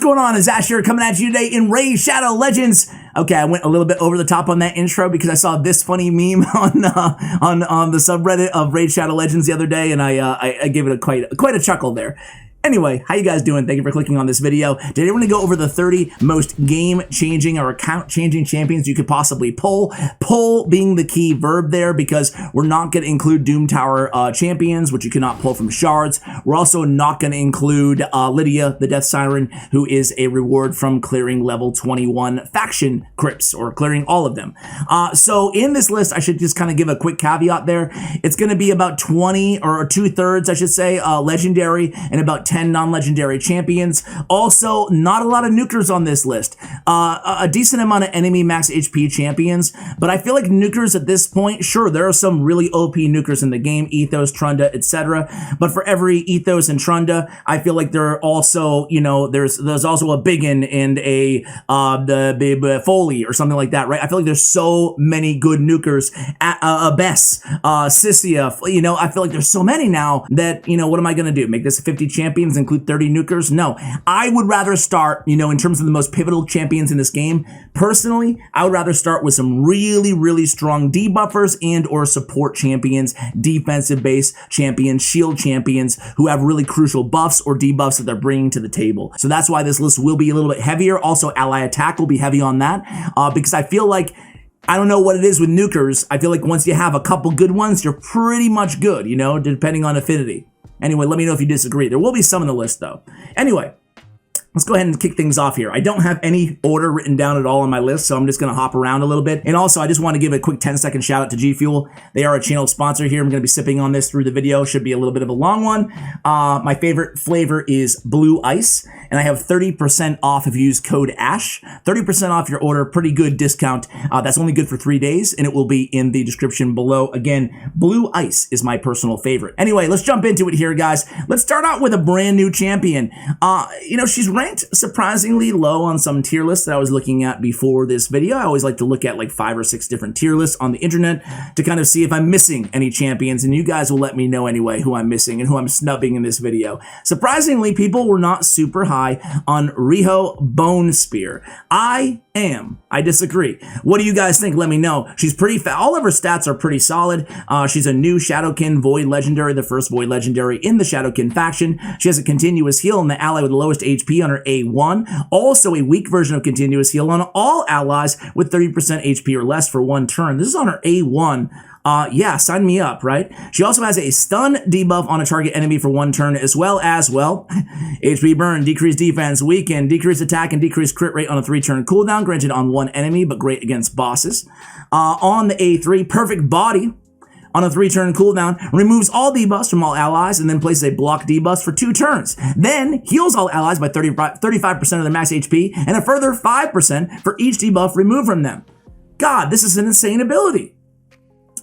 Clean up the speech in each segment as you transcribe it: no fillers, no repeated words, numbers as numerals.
What's going on? It's Ash here coming at you today in Raid Shadow Legends. Okay, I went a little bit over the top on that intro because I saw this funny meme on the subreddit of Raid Shadow Legends the other day, and I gave it quite a chuckle there. Anyway, how you guys doing? Thank you for clicking on this video. Today we're going to go over the 30 most game-changing or account-changing champions you could possibly pull. Pull being the key verb there, because we're not going to include Doom Tower champions, which you cannot pull from shards. We're also not going to include Lydia, the Death Siren, who is a reward from clearing level 21 faction crypts, or clearing all of them. So in this list, I should just kind of give a quick caveat there. It's going to be about 20 or 2/3, I should say, legendary, and about 10 non-legendary champions. Also, not a lot of nukers on this list. A decent amount of enemy max HP champions, but I feel like nukers at this point, sure, there are some really OP nukers in the game, Ethos, Trunda, etc. But for every Ethos and Trunda, I feel like there are also, you know, there's also a Biggin and the Foley or something like that, right? I feel like there's so many good nukers. Bess, Sissia, you know, I feel like there's so many now that, you know, what am I going to do? Make this 50 champions, include 30 nukers? No, I would rather start, you know, in terms of the most pivotal champions in this game, personally, I would rather start with some really strong debuffers and or support champions, defensive base champions, shield champions who have really crucial buffs or debuffs that they're bringing to the table. So that's why this list will be a little bit heavier. Also, ally attack will be heavy on that, because I feel like, I don't know what it is with nukers. I feel like once you have a couple good ones, you're pretty much good, you know, depending on affinity. Anyway, let me know if you disagree. There will be some on the list, though. Anyway, let's go ahead and kick things off here. I don't have any order written down at all on my list, so I'm just going to hop around a little bit. And also, I just want to give a quick 10-second shout out to GFUEL. They are a channel sponsor here. I'm going to be sipping on this through the video. Should be a little bit of a long one. My favorite flavor is Blue Ice, and I have 30% off if you use code ASH. 30% off your order, pretty good discount. That's only good for 3 days, and it will be in the description below. Again, Blue Ice is my personal favorite. Anyway, let's jump into it here, guys. Let's start out with a brand new champion. You know, she's ranked surprisingly low on some tier lists that I was looking at before this video. I always like to look at like 5 or 6 different tier lists on the internet to kind of see if I'm missing any champions, and you guys will let me know anyway who I'm missing and who I'm snubbing in this video. Surprisingly, people were not super high on Riho Bone Spear. I disagree. What do you guys think? Let me know. She's pretty all of her stats are pretty solid. She's a new Shadowkin Void Legendary, the first Void Legendary in the Shadowkin faction. She has a continuous heal on the ally with the lowest HP on her A1. Also a weak version of continuous heal on all allies with 30% HP or less for 1 turn. This is on her A1. Yeah, sign me up, right? She also has a stun debuff on a target enemy for 1 turn, as well as, well, HP burn, decreased defense, weaken, decreased attack, and decreased crit rate on a 3-turn cooldown, granted on 1 enemy, but great against bosses. On the A3, perfect body on a 3-turn cooldown, removes all debuffs from all allies, and then places a block debuff for 2 turns. Then heals all allies by 35% of their max HP, and a further 5% for each debuff removed from them. God, this is an insane ability.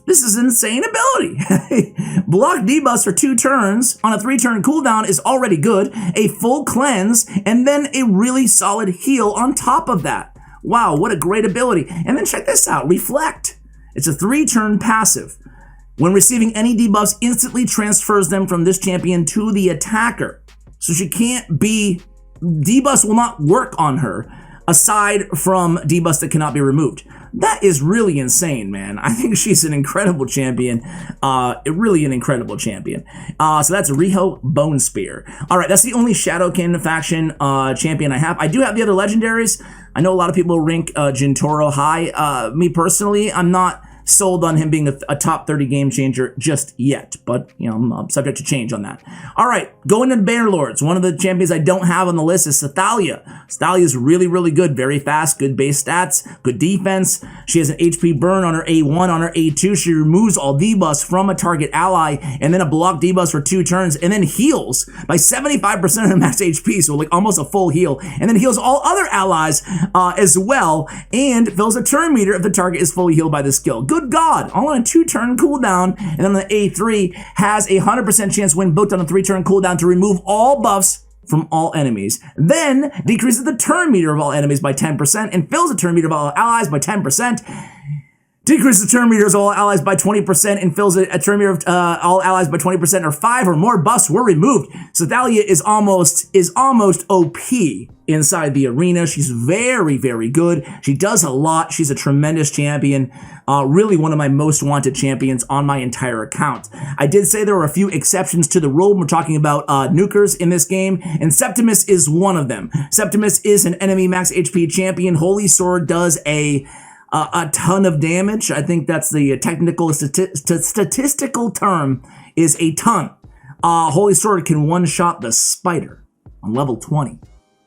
This is an insane ability. Block debuffs for 2 turns on a 3-turn cooldown is already good. A full cleanse, and then a really solid heal on top of that. Wow, what a great ability. And then check this out, Reflect. It's a 3-turn passive. When receiving any debuffs, instantly transfers them from this champion to the attacker. So she can't be, debuffs will not work on her, aside from debuffs that cannot be removed. That is really insane, man. I think she's an incredible champion. Really an incredible champion. So that's Riho Bone Spear. All right, that's the only Shadowkin faction champion I have. I do have the other legendaries. I know a lot of people rank Jintoro high. Me personally, I'm not sold on him being a top 30 game changer just yet, but you know, I'm subject to change on that. All right, going to Bannerlords. One of the champions I don't have on the list is Thalia. Thalia is really good, very fast, good base stats, good defense. She has an HP burn on her A1, on her A2. She removes all debuffs from a target ally, and then a block debuffs for 2 turns, and then heals by 75% of her max HP, so like almost a full heal, and then heals all other allies as well, and fills a turn meter if the target is fully healed by the skill. Good God, all on a 2-turn cooldown, and then the A3 has a 100% chance when booked on a 3-turn cooldown to remove all buffs from all enemies. Then decreases the turn meter of all enemies by 10% and fills the turn meter of all allies by 10%. Decreases the turn meter of all allies by 20% and fills a turn meter of all allies by 20% or 5 or more buffs were removed. So Thalia is almost OP inside the arena. She's very, very good. She does a lot. She's a tremendous champion. Really one of my most wanted champions on my entire account. I did say there were a few exceptions to the rule. We're talking about nukers in this game, and Septimus is one of them. Septimus is an enemy max HP champion. Holy Sword does a ton of damage. I think that's the technical statistical term is a ton. Holy Sword can one-shot the spider on level 20.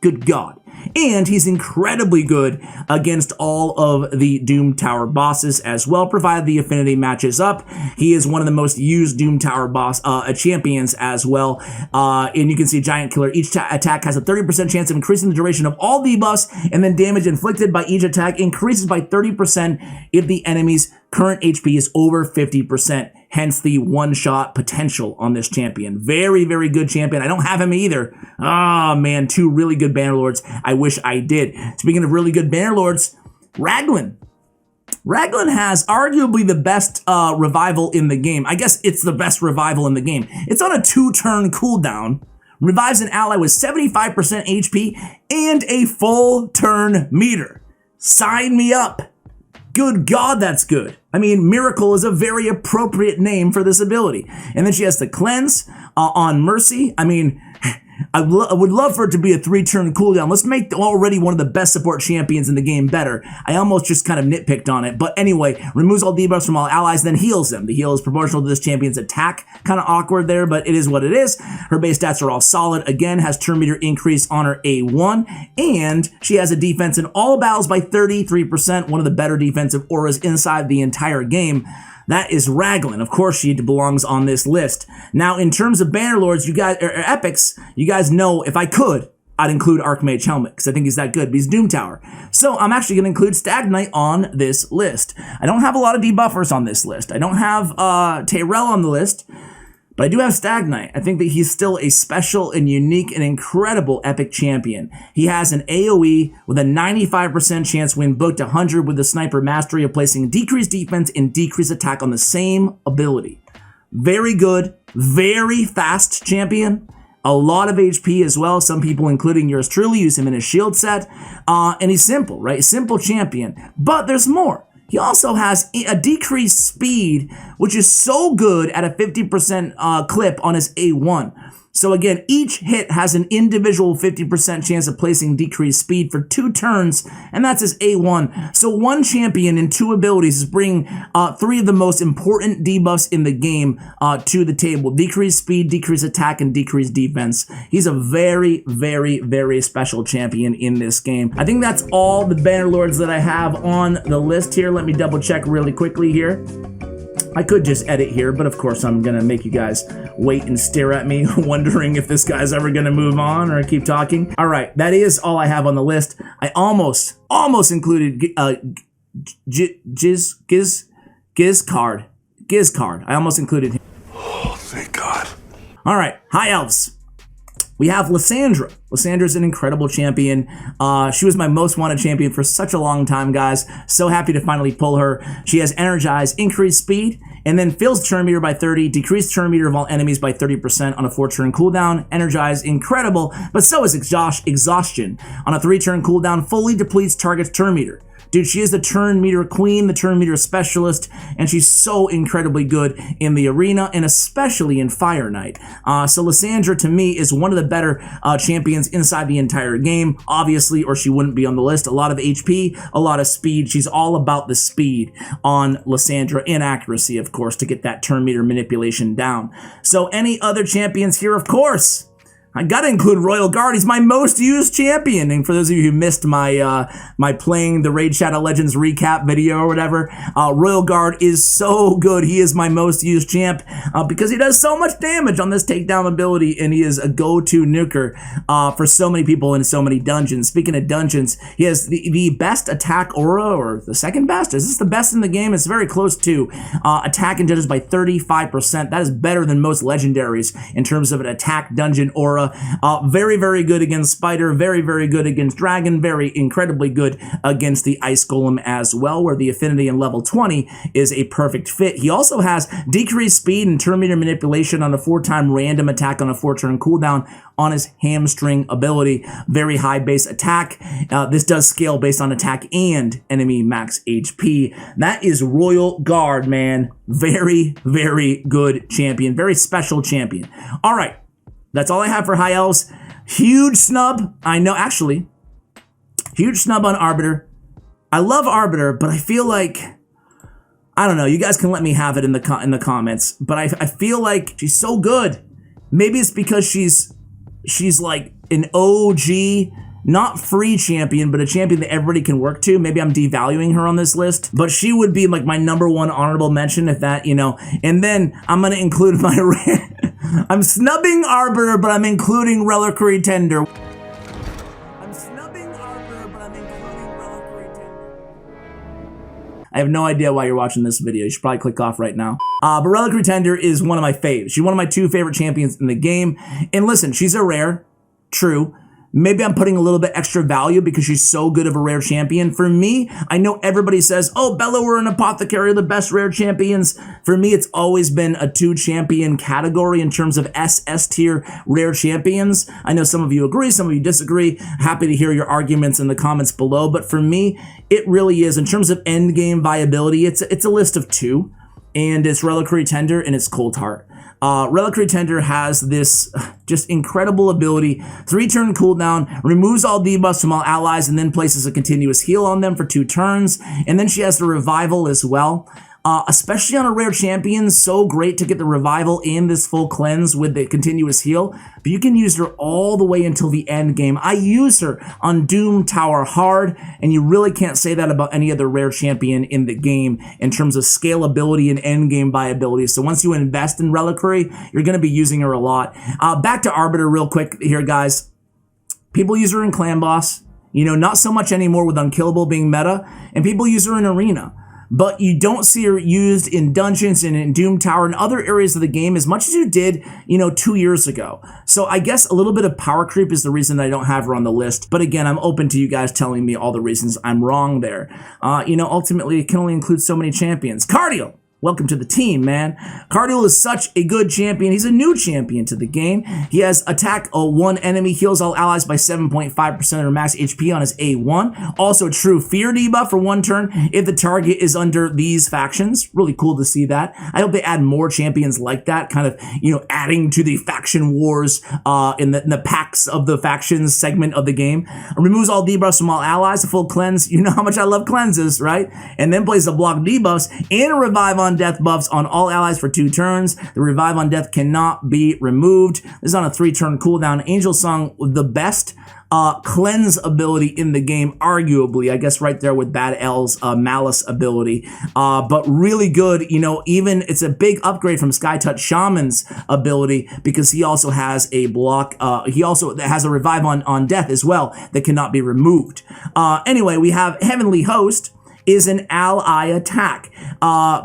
Good God. And he's incredibly good against all of the Doom Tower bosses as well, provided the affinity matches up. He is one of the most used Doom Tower boss champions as well. And you can see Giant Killer. Each attack has a 30% chance of increasing the duration of all debuffs, and then damage inflicted by each attack increases by 30% if the enemy's current HP is over 50%. Hence the one-shot potential on this champion. Very, very good champion. I don't have him either. Ah, man, 2 really good Bannerlords. I wish I did. Speaking of really good Bannerlords, Raglan. Raglan has arguably the best revival in the game. I guess it's the best revival in the game. It's on a 2-turn cooldown. Revives an ally with 75% HP and a full turn meter. Sign me up. Good God, that's good. I mean, Miracle is a very appropriate name for this ability. And then she has the Cleanse on Mercy. I mean, I would love for it to be a 3-turn cooldown. Let's make already one of the best support champions in the game better. I almost just kind of nitpicked on it. But anyway, removes all debuffs from all allies, then heals them. The heal is proportional to this champion's attack. Kind of awkward there, but it is what it is. Her base stats are all solid. Again, has turn meter increase on her A1. And she has a defense in all battles by 33%. One of the better defensive auras inside the entire game. That is Raglan. Of course, she belongs on this list. Now, in terms of Bannerlords, you guys, or epics, you guys know if I could, I'd include Archmage Helmet because I think he's that good, but he's Doom Tower. So I'm actually going to include Stag Knight on this list. I don't have a lot of debuffers on this list. I don't have Tyrell on the list, but I do have Stag Knight. I think that he's still a special and unique and incredible epic champion. He has an AoE with a 95% chance when booked 100 with the Sniper Mastery of placing decreased defense and decreased attack on the same ability. Very good, very fast champion. A lot of HP as well. Some people, including yours truly, use him in his shield set. And he's simple, right? Simple champion. But there's more. He also has a decreased speed, which is so good at a 50% clip on his A1. So again, each hit has an individual 50% chance of placing decreased speed for 2 turns, and that's his A1. So one champion in 2 abilities is bringing 3 of the most important debuffs in the game to the table. Decreased speed, decreased attack, and decreased defense. He's a very, very, very special champion in this game. I think that's all the Bannerlords that I have on the list here. Let me double check really quickly here. I could just edit here, but of course I'm gonna make you guys wait and stare at me, wondering if this guy's ever gonna move on or keep talking. All right, that is all I have on the list. I almost included Gizcard. I almost included him. Oh, thank God. All right, High Elves. We have Lysandra. Lysandra's an incredible champion. She was my most wanted champion for such a long time, guys. So happy to finally pull her. She has Energize, increased speed, and then fills turn meter by 30, decreased turn meter of all enemies by 30% on a 4-turn cooldown. Energize, incredible, but so is Exhaustion. On a 3-turn cooldown, fully depletes target's turn meter. Dude, she is the turn meter queen, the turn meter specialist, and she's so incredibly good in the arena and especially in Fire Knight. So Lysandra, to me, is one of the better champions inside the entire game, obviously, or she wouldn't be on the list. A lot of HP, a lot of speed. She's all about the speed on Lysandra and accuracy, of course, to get that turn meter manipulation down. So any other champions here, of course, I gotta include Royal Guard. He's my most used champion. And for those of you who missed my my playing the Raid Shadow Legends recap video or whatever, Royal Guard is so good. He is my most used champ because he does so much damage on this takedown ability, and he is a go-to nuker for so many people in so many dungeons. Speaking of dungeons, he has the best attack aura, or the second best. Is this the best in the game? It's very close to attack and judges by 35%. That is better than most legendaries in terms of an attack dungeon aura aura. Very, very good against Spider, very, very good against Dragon, very incredibly good against the Ice Golem as well, where the affinity in level 20 is a perfect fit. He also has decreased speed and turn meter manipulation on a 4-time random attack on a 4-turn cooldown on his hamstring ability. Very high base attack. This does scale based on attack and enemy max HP. That is Royal Guard, man. Very, very good champion. Very special champion. All right. That's all I have for High Elves. Huge snub. I know, actually. Huge snub on Arbiter. I love Arbiter, but I feel like, I don't know. You guys can let me have it in the comments. But I feel like she's so good. Maybe it's because she's like an OG, not free champion, but a champion that everybody can work to. Maybe I'm devaluing her on this list, but she would be like my #1 honorable mention if that, you know. And then I'm going to include my I'm snubbing Arbiter, but I'm including Reliquary Tender. I'm snubbing Arbiter, but I'm including Reliquary Tender. I have no idea why you're watching this video. You should probably click off right now. But Reliquary Tender is one of my faves. She's one of my 2 favorite champions in the game. And listen, she's a rare, true. Maybe I'm putting a little bit extra value because she's so good of a rare champion. For me, I know everybody says, oh, Bellower and Apothecary are the best rare champions. For me, it's always been a 2-champion category in terms of SS tier rare champions. I know some of you agree, some of you disagree. Happy to hear your arguments in the comments below. But for me, it really is. In terms of end game viability, it's a list of 2. And it's Reliquary Tender and it's Cold Heart. Reliquary Tender has this just incredible ability, 3-turn cooldown, removes all debuffs from all allies, and then places a continuous heal on them for 2 turns. And then she has the revival as well. Especially on a rare champion, so great to get the revival and this full cleanse with the continuous heal, but you can use her all the way until the end game. I use her on Doom Tower hard, and you really can't say that about any other rare champion in the game in terms of scalability and end game viability. So once you invest in Reliquary, you're going to be using her a lot. Back to Arbiter real quick here, guys. People use her in Clan Boss, you know, not so much anymore with Unkillable being meta, and people use her in Arena. But you don't see her used in dungeons and in Doom Tower and other areas of the game as much as you did, you know, 2 years ago. So I guess a little bit of power creep is the reason that I don't have her on the list. But again, I'm open to you guys telling me all the reasons I'm wrong there. You know, ultimately, it can only include so many champions. Cardio! Welcome to the team, man. Cardial is such a good champion. He's a new champion to the game. He has attack 1 enemy, heals all allies by 7.5% of their max HP on his A1. Also true fear debuff for 1 turn if the target is under these factions. Really cool to see that. I hope they add more champions like that, kind of, you know, adding to the faction wars in the packs of the factions segment of the game. Removes all debuffs from all allies, a full cleanse. You know how much I love cleanses, right? And then plays the block debuffs and a revive on death buffs on all allies for 2 turns. The revive on death cannot be removed. This is on a 3-turn cooldown. Angelsong, the best cleanse ability in the game, arguably, I guess right there with Bad L's Malice ability. But really good, you know, even it's a big upgrade from Skytouch Shaman's ability because he also has a block, he also has a revive on death as well that cannot be removed. Anyway, we have Heavenly Host, is an ally attack.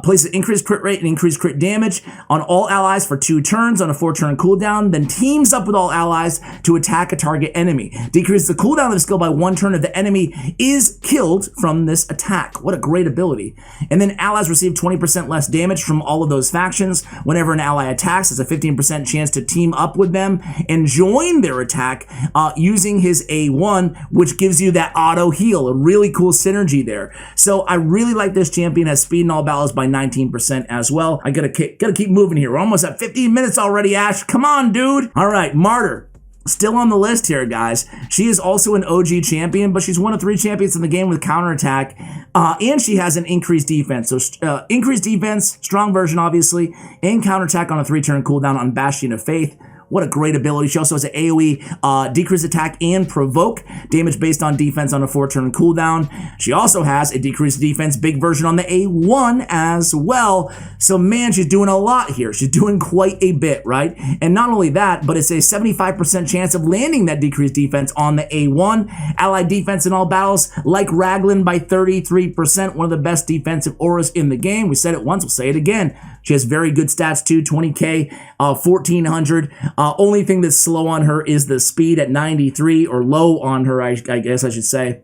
Places increased crit rate and increased crit damage on all allies for 2 turns on a 4-turn cooldown, then teams up with all allies to attack a target enemy. Decreases the cooldown of the skill by 1 turn if the enemy is killed from this attack. What a great ability. And then allies receive 20% less damage from all of those factions. Whenever an ally attacks, there's a 15% chance to team up with them and join their attack using his A1, which gives you that auto heal. A really cool synergy there. So I really like this champion. Has speed in all battles by 19% as well. I gotta keep moving here. We're almost at 15 minutes already, Ash. Come on, dude. All right, Martyr. Still on the list here, guys. She is also an OG champion, but she's one of 3 champions in the game with counterattack, and she has an increased defense. So increased defense, strong version, obviously, and counterattack on a 3-turn cooldown on Bastion of Faith. What a great ability. She also has an AoE, decrease attack and provoke, damage based on defense on a 4-turn cooldown. She also has a decreased defense, big version on the A1 as well. So man, she's doing a lot here. She's doing quite a bit, right? And not only that, but it's a 75% chance of landing that decreased defense on the A1. Allied defense in all battles, like Raglan by 33%, one of the best defensive auras in the game. We said it once, we'll say it again. She has very good stats too, 20k, 1400. Only thing that's slow on her is the speed at 93, or low on her, I guess I should say,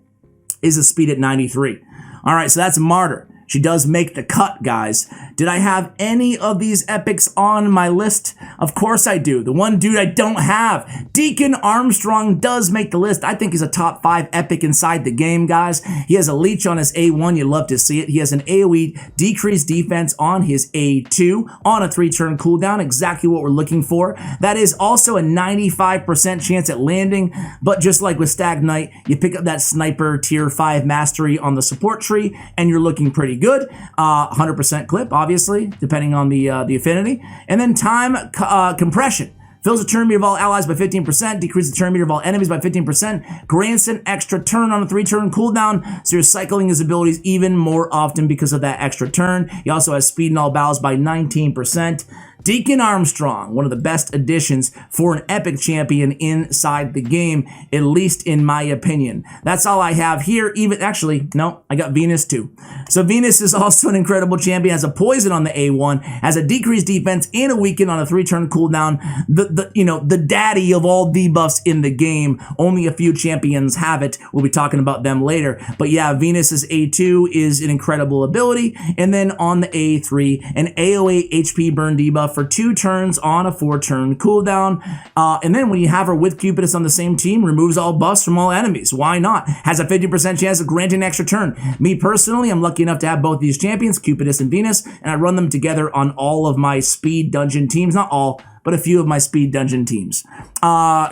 is the speed at 93. All right, so that's Martyr. She does make the cut, guys. Did I have any of these epics on my list? Of course I do. The one dude I don't have, Deacon Armstrong, does make the list. I think he's a top 5 epic inside the game, guys. He has a leech on his A1. You love to see it. He has an AoE decreased defense on his A2 on a 3-turn cooldown. Exactly what we're looking for. That is also a 95% chance at landing, but just like with Stag Knight, you pick up that sniper tier 5 mastery on the support tree, and you're looking pretty good. 100% clip, obviously, depending on the affinity. And then time compression. Fills the turn meter of all allies by 15%, decreases the turn meter of all enemies by 15%, grants an extra turn on a 3-turn cooldown, so you're cycling his abilities even more often because of that extra turn. He also has speed in all battles by 19%. Deacon Armstrong, one of the best additions for an epic champion inside the game, at least in my opinion. That's all I have here. Actually, no, I got Venus too. So Venus is also an incredible champion, has a poison on the A1, has a decreased defense and a weaken on a 3-turn cooldown. The daddy of all debuffs in the game. Only a few champions have it. We'll be talking about them later. But yeah, Venus's A2 is an incredible ability. And then on the A3, an AoE HP burn debuff for 2 turns on a 4-turn cooldown. And then when you have her with Cupidus on the same team, removes all buffs from all enemies. Why not? Has a 50% chance of granting an extra turn. Me personally, I'm lucky enough to have both these champions, Cupidus and Venus, and I run them together on all of my speed dungeon teams. Not all, but a few of my speed dungeon teams.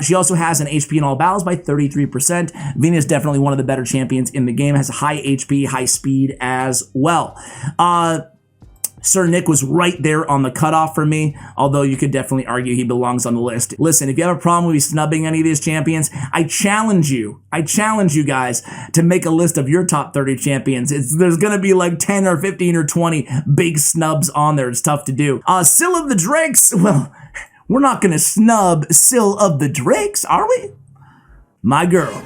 She also has an HP in all battles by 33%. Venus definitely one of the better champions in the game. Has a high HP, high speed as well. Sir Nick was right there on the cutoff for me, although you could definitely argue he belongs on the list. Listen, if you have a problem with me snubbing any of these champions, I challenge you guys to make a list of your top 30 champions. There's gonna be like 10 or 15 or 20 big snubs on there. It's tough to do. Syl of the Drakes, well, we're not gonna snub Syl of the Drakes, are we? My girl,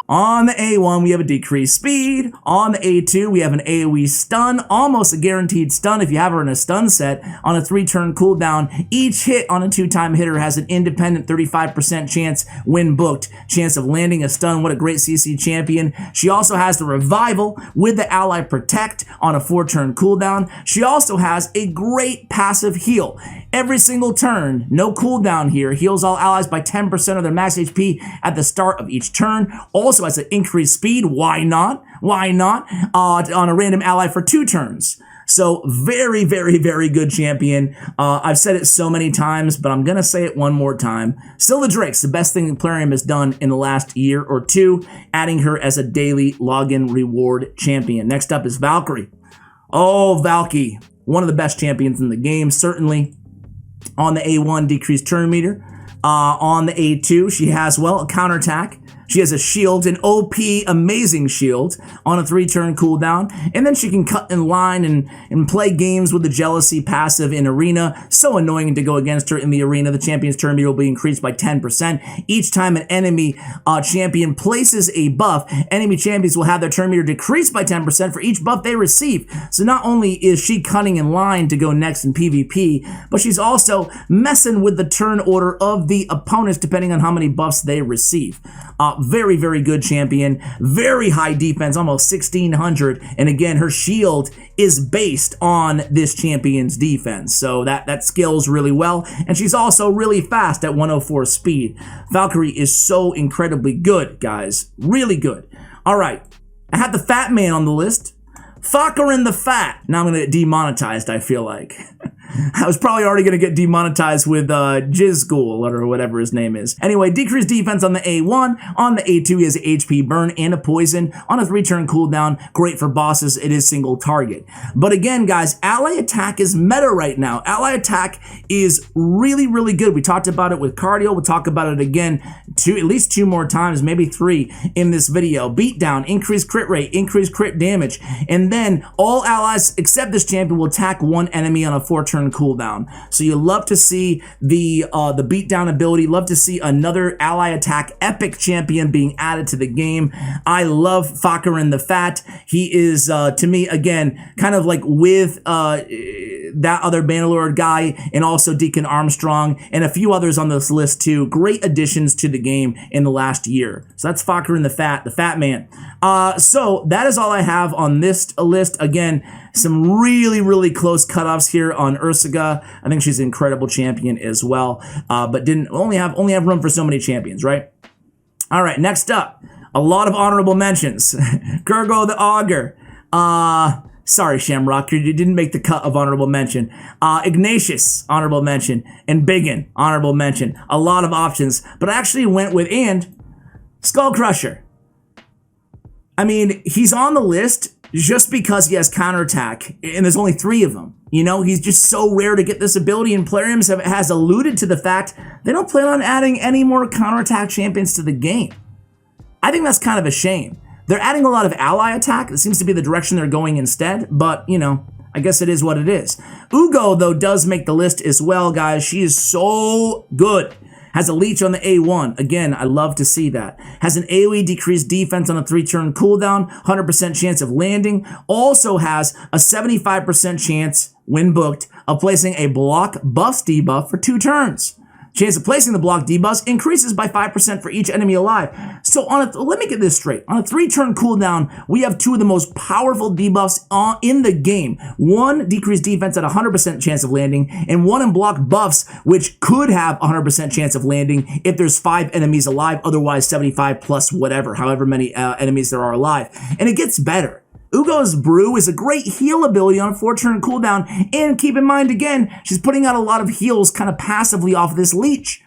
On the A1, we have a decreased speed. On the A2, we have an AoE stun, almost a guaranteed stun if you have her in a stun set on a 3-turn cooldown. Each hit on a 2-time hitter has an independent 35% chance when booked, chance of landing a stun. What a great CC champion. She also has the revival with the ally protect on a 4-turn cooldown. She also has a great passive heal. Every single turn, no cooldown here, heals all allies by 10% of their max HP at the start of each turn. Also has an increased speed. Why not? Why not? On a random ally for 2 turns. So very, very, very good champion. I've said it so many times, but I'm going to say it one more time. Still the Drake's the best thing Plarium has done in the last year or two, adding her as a daily login reward champion. Next up is Valkyrie. Oh, Valky, one of the best champions in the game, certainly. On the A1, decreased turn meter. On the A2, she has, well, a counterattack. She has a shield, an OP, amazing shield on a 3-turn cooldown. And then she can cut in line and play games with the jealousy passive in arena. So annoying to go against her in the arena. The champion's turn meter will be increased by 10%. Each time an enemy champion places a buff, enemy champions will have their turn meter decreased by 10% for each buff they receive. So not only is she cutting in line to go next in PvP, but she's also messing with the turn order of the opponents depending on how many buffs they receive. Very, very good champion. Very high defense, almost 1600. And again, her shield is based on this champion's defense. So that scales really well. And she's also really fast at 104 speed. Valkyrie is so incredibly good, guys. Really good. All right. I had the fat man on the list. Fucker the Fat. Now I'm going to get demonetized, I feel like. I was probably already going to get demonetized with GFUEL or whatever his name is. Anyway, decreased defense on the A1. On the A2, he has HP burn and a poison. On a 3-turn cooldown, great for bosses. It is single target. But again, guys, ally attack is meta right now. Ally attack is really, really good. We talked about it with cardio. We'll talk about it again at least 2 more times, maybe 3 in this video. Beatdown, increased crit rate, increased crit damage. And then all allies except this champion will attack one enemy on a 4-turn turn cooldown. So you love to see the beatdown ability, love to see another ally attack epic champion being added to the game. I love Fakarin the Fat. He is, to me, again, kind of like with that other Bannerlord guy, and also Deacon Armstrong, and a few others on this list too. Great additions to the game in the last year. So that's Fakarin the Fat Man. So that is all I have on this list. Again, some really, really close cutoffs here on Ursaga. I think she's an incredible champion as well, but didn't only have room for so many champions, right? All right, next up, a lot of honorable mentions. Kurgo the Augur. Sorry, Shamrock, you didn't make the cut of honorable mention. Ignatius, honorable mention. And Biggin, honorable mention. A lot of options, but I actually went with Skull Crusher. I mean, he's on the list just because he has counterattack, and there's only 3 of them. You know, he's just so rare to get this ability, and Plariums has alluded to the fact they don't plan on adding any more counterattack champions to the game. I think that's kind of a shame. They're adding a lot of ally attack. It seems to be the direction they're going instead, but, you know, I guess it is what it is. Ugo, though, does make the list as well, guys. She is so good. Has a leech on the A1. Again, I love to see that. Has an AoE decreased defense on a 3-turn cooldown, 100% chance of landing. Also has a 75% chance, when booked, of placing a block buffs debuff for 2 turns. Chance of placing the block debuffs increases by 5% for each enemy alive. So let me get this straight. On a 3-turn cooldown, we have 2 of the most powerful debuffs in the game. 1, decreased defense at 100% chance of landing, and 1 in block buffs, which could have 100% chance of landing if there's 5 enemies alive, otherwise 75 plus whatever, however many enemies there are alive. And it gets better. Ugo's Brew is a great heal ability on a 4-turn cooldown, and keep in mind, again, she's putting out a lot of heals kind of passively off of this leech.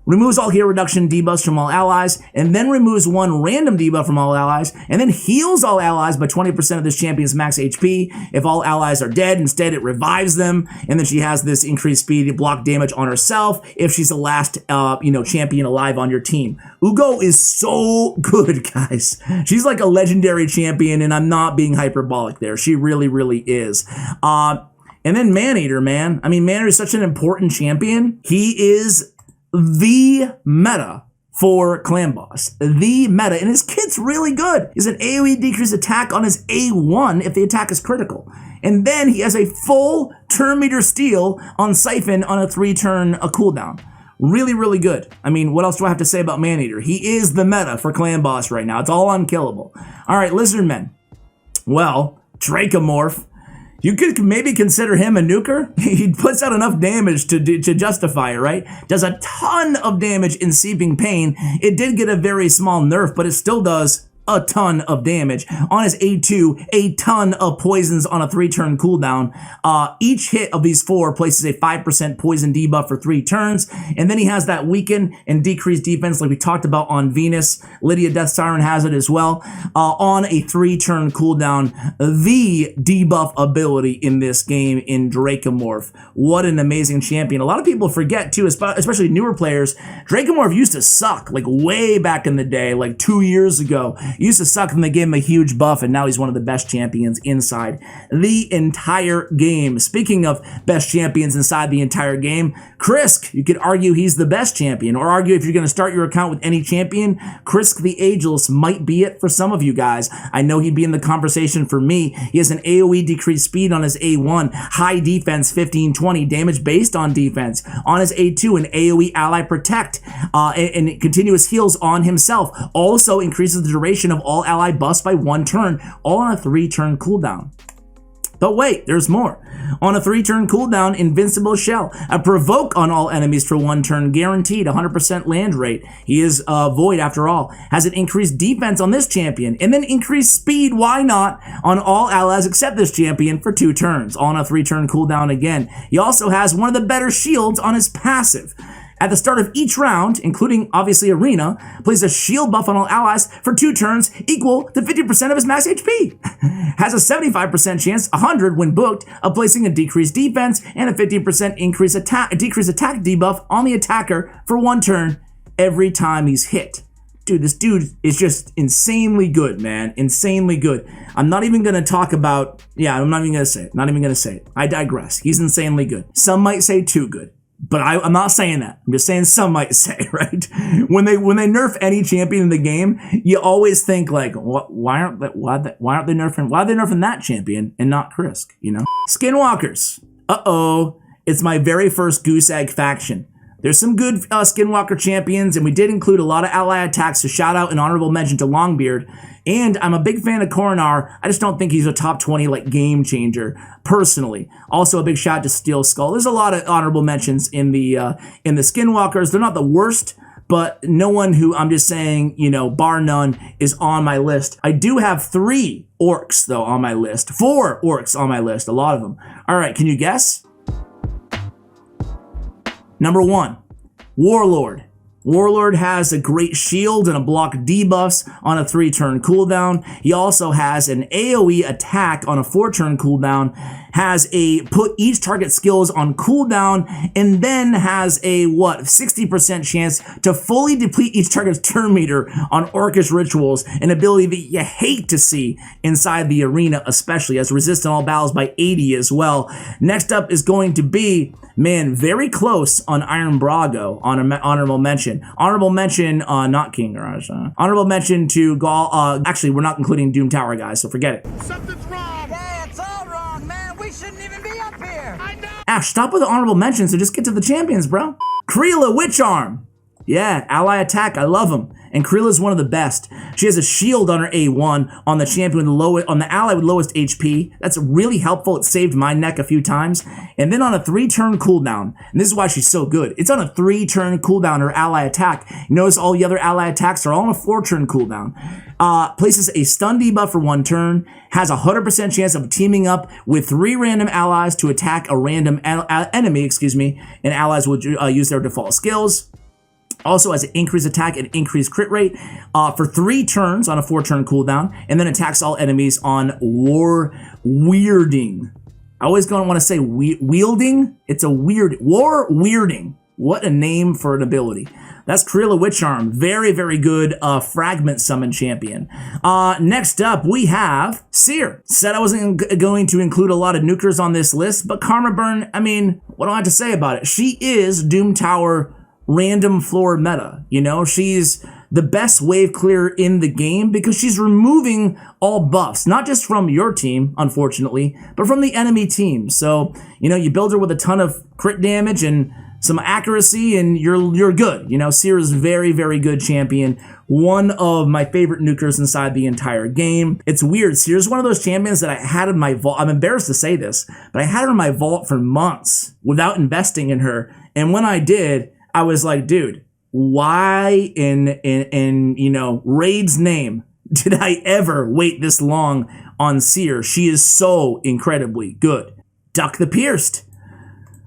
Removes all hero reduction debuffs from all allies, and then removes 1 random debuff from all allies, and then heals all allies by 20% of this champion's max HP. If all allies are dead, instead it revives them, and then she has this increased speed block damage on herself if she's the last champion alive on your team. Ugo is so good, guys. She's like a legendary champion, and I'm not being hyperbolic there. She really, really is. And then Maneater, man. I mean, Maneater is such an important champion. He is the meta for Clan Boss. The meta. And his kit's really good. He's an AoE decreased attack on his A1 if the attack is critical. And then he has a full turn meter steal on Siphon on a 3-turn cooldown. Really, really good. I mean, what else do I have to say about Maneater? He is the meta for Clan Boss right now. It's all unkillable. All right, Lizardmen. Well, Dracomorph. You could maybe consider him a nuker. He puts out enough damage to justify it, right? Does a ton of damage in Seeping Pain. It did get a very small nerf, but it still does a ton of damage. On his A2, a ton of poisons on a 3-turn cooldown. Each hit of these 4 places a 5% poison debuff for 3 turns. And then he has that weaken and decreased defense like we talked about on Venus. Lydia Death Siren has it as well. On a 3-turn cooldown, the debuff ability in this game in Dracomorph. What an amazing champion. A lot of people forget too, especially newer players, Dracomorph used to suck like way back in the day, like 2 years ago. Used to suck and they gave him a huge buff, and now he's one of the best champions inside the entire game. Speaking of best champions inside the entire game, Krisk, you could argue he's the best champion, or argue if you're going to start your account with any champion, Krisk the Ageless might be it for some of you guys. I know he'd be in the conversation for me. He has an AoE decreased speed on his A1, high defense 15-20, damage based on defense. On his A2, an AoE ally protect, and continuous heals on himself. Also increases the duration of all ally buffs by 1 turn, all on a 3-turn cooldown. But wait, there's more. On a 3-turn cooldown, Invincible Shell. A provoke on all enemies for 1 turn, guaranteed 100% land rate. He is void after all. Has an increased defense on this champion, and then increased speed, why not, on all allies except this champion for 2 turns, on a 3-turn cooldown again. He also has one of the better shields on his passive. At the start of each round, including obviously Arena, places a shield buff on all allies for 2 turns equal to 50% of his max HP. Has a 75% chance, 100 when booked, of placing a decreased defense and a 50% decreased attack debuff on the attacker for 1 turn every time he's hit. Dude, this dude is just insanely good, man. Insanely good. I'm not even going to talk about, I'm not even going to say it. Not even going to say it. I digress. He's insanely good. Some might say too good. But I'm not saying that. I'm just saying some might say, right? When they nerf any champion in the game, you always think like, why aren't they nerfing that champion and not Krisk, you know? Skinwalkers. Uh-oh. It's my very first goose egg faction. There's some good Skinwalker champions, and we did include a lot of ally attacks, so shout out and honorable mention to Longbeard. And I'm a big fan of Coronar. I just don't think he's a top 20 like game changer, personally. Also a big shout out to Steel Skull. There's a lot of honorable mentions in the Skinwalkers. They're not the worst, but no one who I'm just saying, you know, bar none, is on my list. I do have 3 orcs, though, on my list. 4 orcs on my list, a lot of them. All right, can you guess? Number 1, Warlord. Warlord has a great shield and a block debuffs on a 3-turn cooldown. He also has an AoE attack on a 4-turn cooldown, has a put each target skills on cooldown, and then has a 60% chance to fully deplete each target's turn meter on Orcish rituals, an ability that you hate to see inside the arena, especially as resist in all battles by 80 as well. Next up is going to be, man, very close on Iron Brago on an honorable mention. Honorable mention, not King Garage. Honorable mention to Gaul. Actually, we're not including Doom Tower, guys, so forget it. Something's wrong. Yeah, it's all wrong, man. We shouldn't even be up here. I know. Ash, stop with the honorable mentions and just get to the champions, bro. Kreela Witch Arm. Yeah, ally attack. I love him. And Kreela is one of the best. She has a shield on her A1 on the champion with on the ally with lowest HP. That's really helpful. It saved my neck a few times. And then on a 3-turn cooldown, and this is why she's so good. It's on a 3-turn cooldown, her ally attack. You notice all the other ally attacks are all on a 4-turn cooldown. Places a stun debuff for 1 turn, has a 100% chance of teaming up with 3 random allies to attack a random enemy, and allies will use their default skills. Also has an increased attack and increased crit rate for 3 turns on a 4-turn cooldown, and then attacks all enemies on War Weirding. I always don't want to say wielding. It's a weird War Weirding. What a name for an ability. That's Kreela Witch Arm. Very, very good fragment summon champion. Next up, we have Seer. Said I wasn't going to include a lot of nukers on this list, but Karma Burn, I mean, what do I have to say about it? She is Doom Tower random floor meta. You know, she's the best wave clearer in the game because she's removing all buffs, not just from your team, unfortunately, but from the enemy team. So, you know, you build her with a ton of crit damage and some accuracy and you're good. You know, Seer is very, very good champion. One of my favorite nukers inside the entire game. It's weird. Seer is one of those champions that I had in my vault. I'm embarrassed to say this, but I had her in my vault for months without investing in her. And when I did, I was like, dude, why in you know, Raid's name did I ever wait this long on Seer? She is so incredibly good. Duck the Pierced.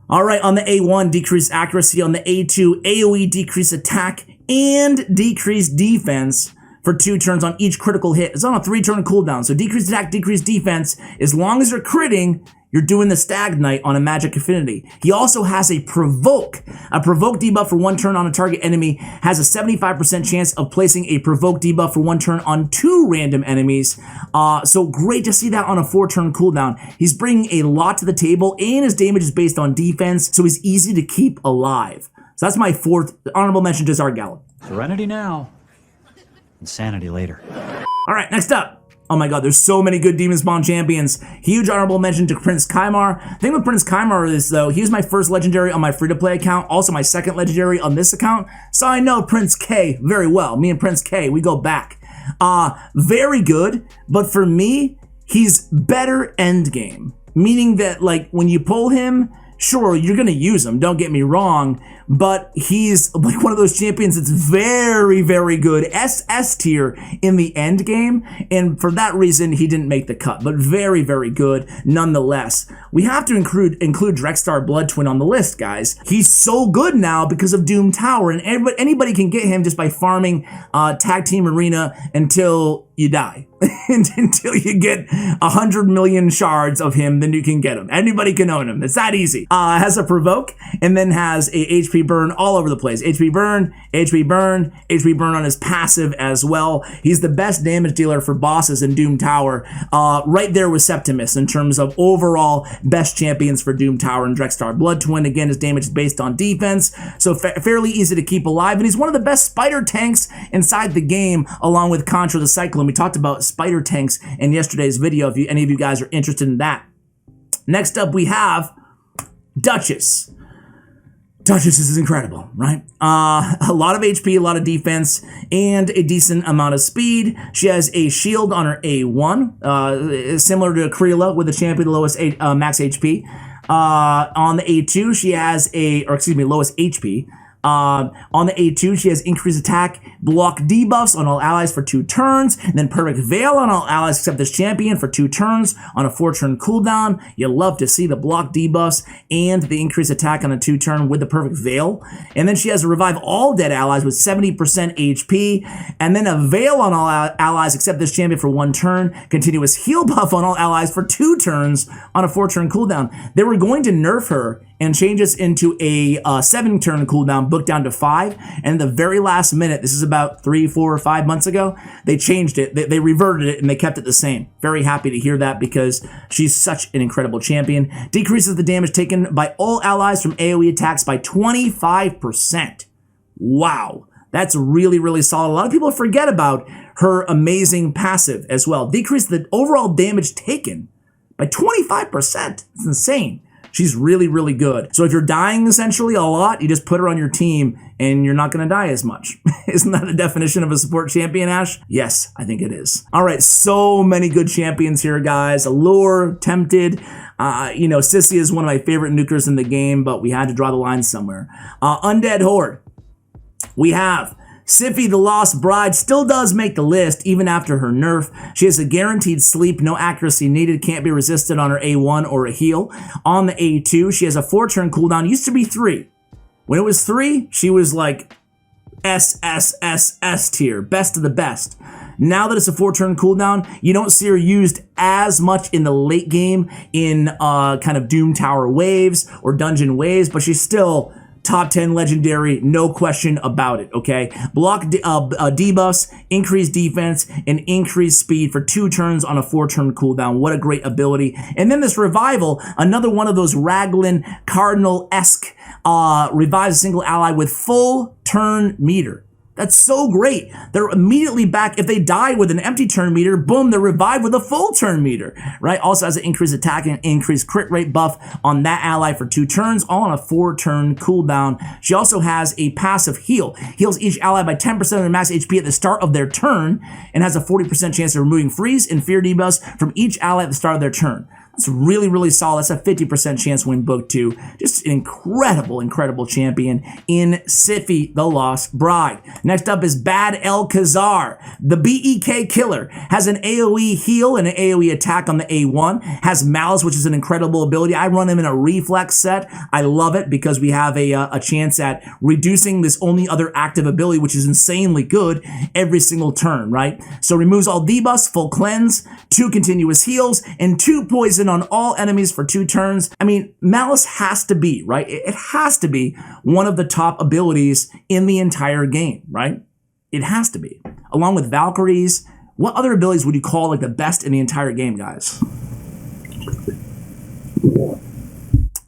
All right, on the A1, decreased accuracy. On the A2, AoE decreased attack and decreased defense for 2 turns on each critical hit. It's on a 3-turn cooldown, so decreased attack, decreased defense. As long as you're critting, you're doing the Stag Knight on a magic affinity. He also has a provoke. A provoke debuff for 1 turn on a target enemy has a 75% chance of placing a provoke debuff for 1 turn on 2 random enemies. So great to see that on a 4-turn cooldown. He's bringing a lot to the table, and his damage is based on defense, so he's easy to keep alive. So that's my 4th honorable mention to Zargallo. Serenity now, insanity later. All right, next up. Oh my god, there's so many good Demon Spawn champions. Huge honorable mention to Prince Kymar. The thing with Prince Kymar is, though, he was my first legendary on my free-to-play account, also my 2nd legendary on this account, so I know Prince K very well. Me and Prince K, we go back. Very good, but for me, he's better endgame. Meaning that, like, when you pull him, sure, you're gonna use him, don't get me wrong, but he's like one of those champions that's very, very good, SS tier in the end game, and for that reason, he didn't make the cut, but very, very good nonetheless. We have to include Drexstar Blood Twin on the list, guys. He's so good now because of Doom Tower, and anybody can get him just by farming Tag Team Arena until you die. Until you get 100 million shards of him, then you can get him. Anybody can own him. It's that easy. Has a provoke, and then has a HP burn all over the place. HP burn, HP burn, HP burn on his passive as well. He's the best damage dealer for bosses in Doom Tower, right there with Septimus in terms of overall best champions for Doom Tower and Drexstar. Blood Twin, again, his damage is based on defense, so fairly easy to keep alive, and he's one of the best spider tanks inside the game, along with Contra the Cyclone. We talked about spider tanks in yesterday's video, if any of you guys are interested in that. Next up, we have Duchess. Duchess is incredible, right? A lot of HP, a lot of defense, and a decent amount of speed. She has a shield on her A1, similar to Creela with the champion, the lowest max HP. On the A2, she has lowest HP. On the A2, she has increased attack, block debuffs on all allies for 2 turns, and then perfect veil on all allies except this champion for 2 turns on a 4-turn cooldown. You love to see the block debuffs and the increased attack on a 2-turn with the perfect veil. And then she has a revive all dead allies with 70% HP, and then a veil on all allies except this champion for 1 turn, continuous heal buff on all allies for 2 turns on a 4-turn cooldown. They were going to nerf her and change us into a 7-turn cooldown, booked down to 5. And the very last minute, this is about 3, 4, or 5 months ago, they changed it. They reverted it and they kept it the same. Very happy to hear that because she's such an incredible champion. Decreases the damage taken by all allies from AoE attacks by 25%. Wow. That's really, really solid. A lot of people forget about her amazing passive as well. Decrease the overall damage taken by 25%. It's insane. She's really, really good. So if you're dying essentially a lot, you just put her on your team and you're not going to die as much. Isn't that the definition of a support champion, Ash? Yes, I think it is. All right, so many good champions here, guys. Allure, Tempted. Sissy is one of my favorite nukers in the game, but we had to draw the line somewhere. Undead Horde. We have Siphi the Lost Bride, still does make the list even after her nerf. She has a guaranteed sleep, no accuracy needed, can't be resisted on her A1 or a heal. On the A2, she has a 4-turn cooldown, used to be 3. When it was 3, she was like S tier, best of the best. Now that it's a 4-turn cooldown, you don't see her used as much in the late game in kind of Doom Tower waves or dungeon waves, but she's still top 10 legendary, no question about it, okay? Block debuffs, increased defense, and increased speed for 2 turns on a 4-turn cooldown. What a great ability. And then this revival, another one of those Raglan Cardinal-esque revives a single ally with full turn meter. That's so great. They're immediately back. If they die with an empty turn meter, boom, they're revived with a full turn meter, right? Also has an increased attack and increased crit rate buff on that ally for 2 turns, all on a 4-turn cooldown. She also has a passive heal. Heals each ally by 10% of their max HP at the start of their turn, and has a 40% chance of removing freeze and fear debuffs from each ally at the start of their turn. That's really, really solid. That's a 50% chance win book too. Just an incredible, incredible champion in Siphi the Lost Bride. Next up is Bad El Khazar. The BEK killer has an AoE heal and an AoE attack on the A1. Has Malice, which is an incredible ability. I run him in a reflex set. I love it because we have a chance at reducing this only other active ability, which is insanely good every single turn, right? So removes all debuffs, full cleanse, 2 continuous heals, and 2 poison on all enemies for 2 turns. I mean, Malice has to be, right? It has to be one of the top abilities in the entire game, right? It has to be. Along with Valkyries, what other abilities would you call like the best in the entire game, guys?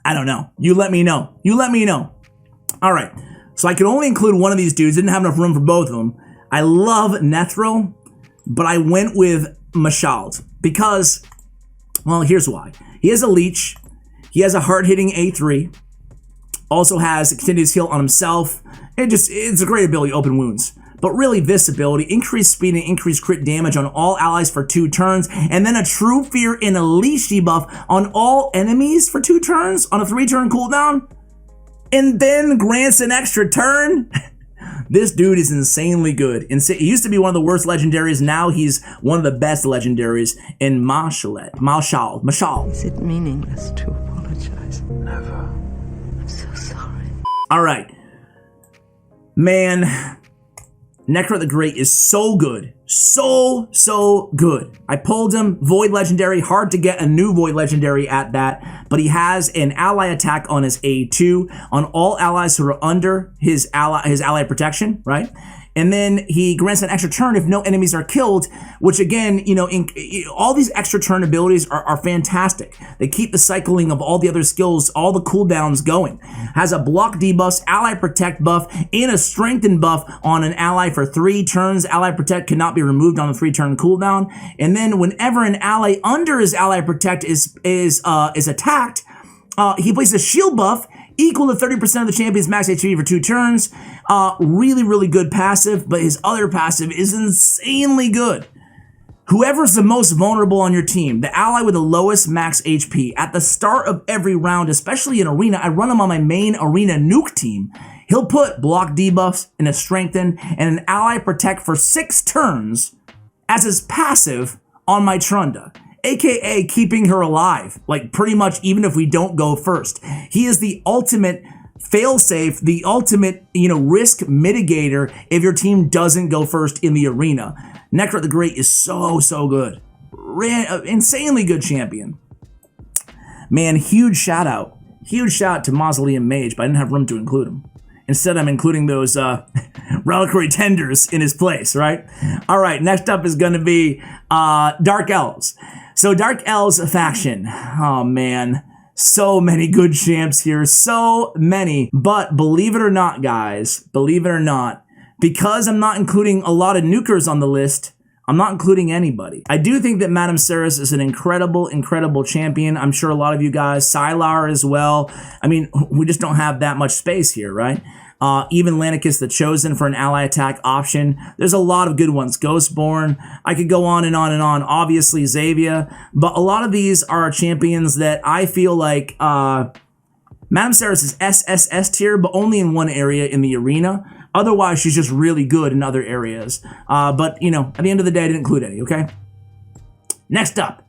I don't know. You let me know. You let me know. All right. So I could only include one of these dudes. Didn't have enough room for both of them. I love Nethril, but I went with Mashald because, well, here's why. He has a leech. He has a hard-hitting A3. Also has a continuous heal on himself. It's a great ability, open wounds. But really this ability, increased speed and increased crit damage on all allies for 2 turns, and then a true fear and a leech debuff on all enemies for 2 turns on a 3-turn cooldown, and then grants an extra turn. This dude is insanely good. He used to be one of the worst legendaries. Now he's one of the best legendaries in Mashal. Is it meaningless to apologize? Never. I'm so sorry. All right. Man, Necro the Great is so good So good. I pulled him, Void Legendary, hard to get a new Void Legendary at that, but he has an ally attack on his A2 on all allies who are under his ally protection, right? And then he grants an extra turn if no enemies are killed, which again, you know, all these extra turn abilities are fantastic. They keep the cycling of all the other skills, all the cooldowns going. Has a block debuff, ally protect buff, and a strengthen buff on an ally for 3 turns. Ally protect cannot be removed on the 3-turn cooldown. And then whenever an ally under his ally protect is attacked, he places a shield buff equal to 30% of the champion's max HP for 2 turns. Really good passive, but his other passive is insanely good. Whoever's the most vulnerable on your team, the ally with the lowest max HP, at the start of every round, especially in arena, I run him on my main arena nuke team. He'll put block debuffs and a strengthen and an ally protect for 6 turns as his passive on my Trunda, aka keeping her alive, like pretty much even if we don't go first. He is the ultimate failsafe, the ultimate, you know, risk mitigator if your team doesn't go first in the arena. Necro the Great is so good. Insanely good champion. Man, huge shout out to Mausoleum Mage, but I didn't have room to include him. Instead, I'm including those reliquary tenders in his place, right? All right, next up is going to be Dark Elves. So Dark Elves faction, oh man, so many good champs here, so many. But believe it or not, guys, believe it or not, because I'm not including a lot of nukers on the list, I'm not including anybody. I do think that Madame Ceres is an incredible champion. I'm sure a lot of you guys, Sylar as well. I mean, we just don't have that much space here, right? Even Lunatic the Chosen for an ally attack option. There's a lot of good ones. Ghostborn. I could go on and on and on. Obviously, Xavia. But a lot of these are champions that I feel like Madame Ceres is SSS tier, but only in one area in the arena. Otherwise, she's just really good in other areas. But, you know, at the end of the day, I didn't include any, okay? Next up.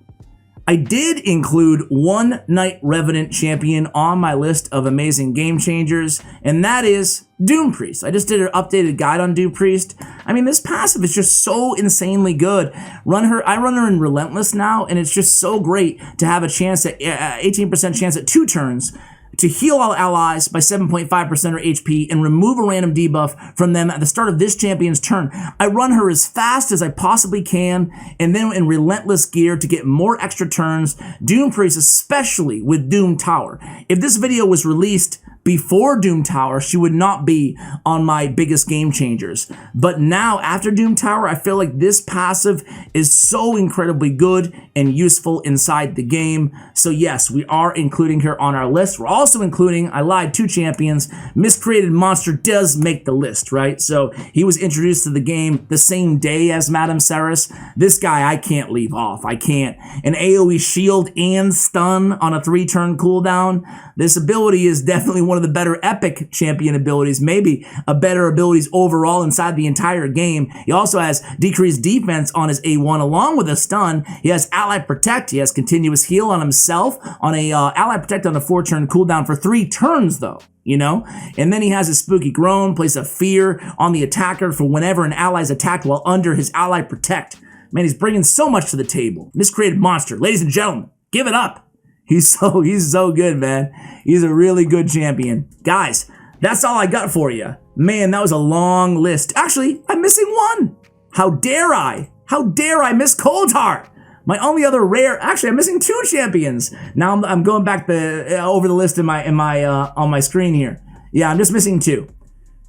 I did include one Knight Revenant champion on my list of amazing game changers, and that is Doom Priest. I just did an updated guide on Doom Priest. I mean, this passive is just so insanely good. I run her in Relentless now, and it's just so great to have a chance at 18% chance at 2 turns to heal all allies by 7.5% or HP and remove a random debuff from them at the start of this champion's turn. I run her as fast as I possibly can, and then in Relentless gear to get more extra turns. Doom Priest, especially with Doom Tower. If this video was released before Doom Tower, she would not be on my biggest game changers. But now, after Doom Tower, I feel like this passive is so incredibly good and useful inside the game. So yes, we are including her on our list. We're also including, I lied, 2 champions. Miscreated Monster does make the list, right? So he was introduced to the game the same day as Madame Ceres. This guy I can't leave off. I can't. An AoE shield and stun on a 3-turn cooldown. This ability is definitely one of the better epic champion abilities, maybe a better abilities overall inside the entire game. He also has decreased defense on his A1 along with a stun. He has ally protect. He has continuous heal on himself on a ally protect on a 4-turn cooldown for 3 turns though, you know? And then he has his spooky groan, place a fear on the attacker for whenever an ally is attacked while under his ally protect. Man, he's bringing so much to the table. Miscreated Monster, ladies and gentlemen, give it up. He's so good, man. He's a really good champion. Guys, that's all I got for you. Man, that was a long list. Actually, I'm missing one. How dare I? How dare I miss Coldheart? My only other rare, actually, I'm missing 2 champions. Now I'm going back over the list on my screen here. Yeah, I'm just missing 2.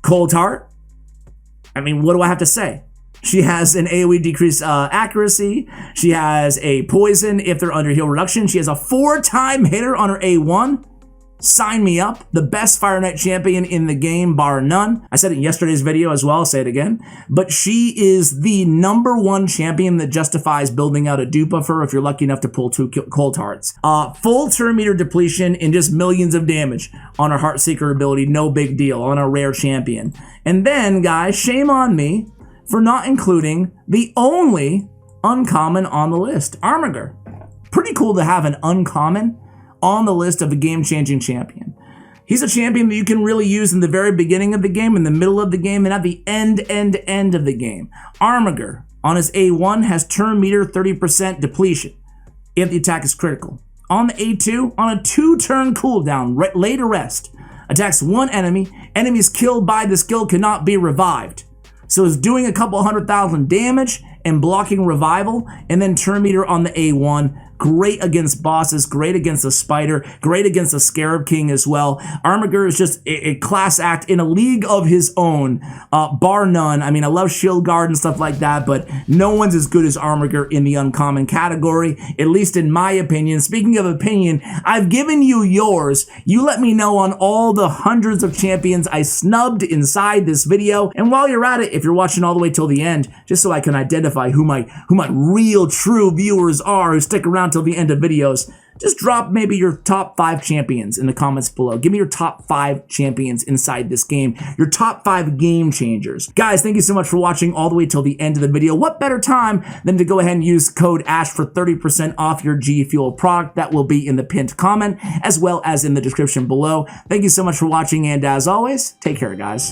Coldheart. I mean, what do I have to say? She has an AoE decreased accuracy. She has a poison if they're under heal reduction. She has a 4-time hitter on her A1. Sign me up. The best Fire Knight champion in the game, bar none. I said it in yesterday's video as well. I'll say it again. But she is the #1 champion that justifies building out a dupe of her if you're lucky enough to pull 2 cold hearts. Full turn meter depletion and just millions of damage on her Heartseeker ability. No big deal on a rare champion. And then, guys, shame on me for not including the only uncommon on the list, Armiger. Pretty cool to have an uncommon on the list of a game-changing champion. He's a champion that you can really use in the very beginning of the game, in the middle of the game, and at the end of the game. Armiger on his A1 has turn meter 30% depletion if the attack is critical. On the A2, on a 2-turn cooldown, later rest, attacks one enemy. Enemies killed by the skill cannot be revived. So it's doing a couple 100,000 damage and blocking revival, and then turn meter on the A1. Great against bosses, great against the spider, great against the Scarab King as well. Armiger is just a class act in a league of his own, bar none. I mean, I love Shield Guard and stuff like that, but no one's as good as Armiger in the uncommon category, at least in my opinion. Speaking of opinion, I've given you yours. You let me know on all the hundreds of champions I snubbed inside this video. And while you're at it, if you're watching all the way till the end, just so I can identify who my real true viewers are who stick around till the end of videos, just drop maybe your top 5 champions in the comments below. Give me your top 5 champions inside this game, your top 5 game changers. Guys, thank you so much for watching all the way till the end of the video. What better time than to go ahead and use code ASH for 30% off your GFUEL product. That will be in the pinned comment as well as in the description below. Thank you so much for watching, and as always, take care, guys.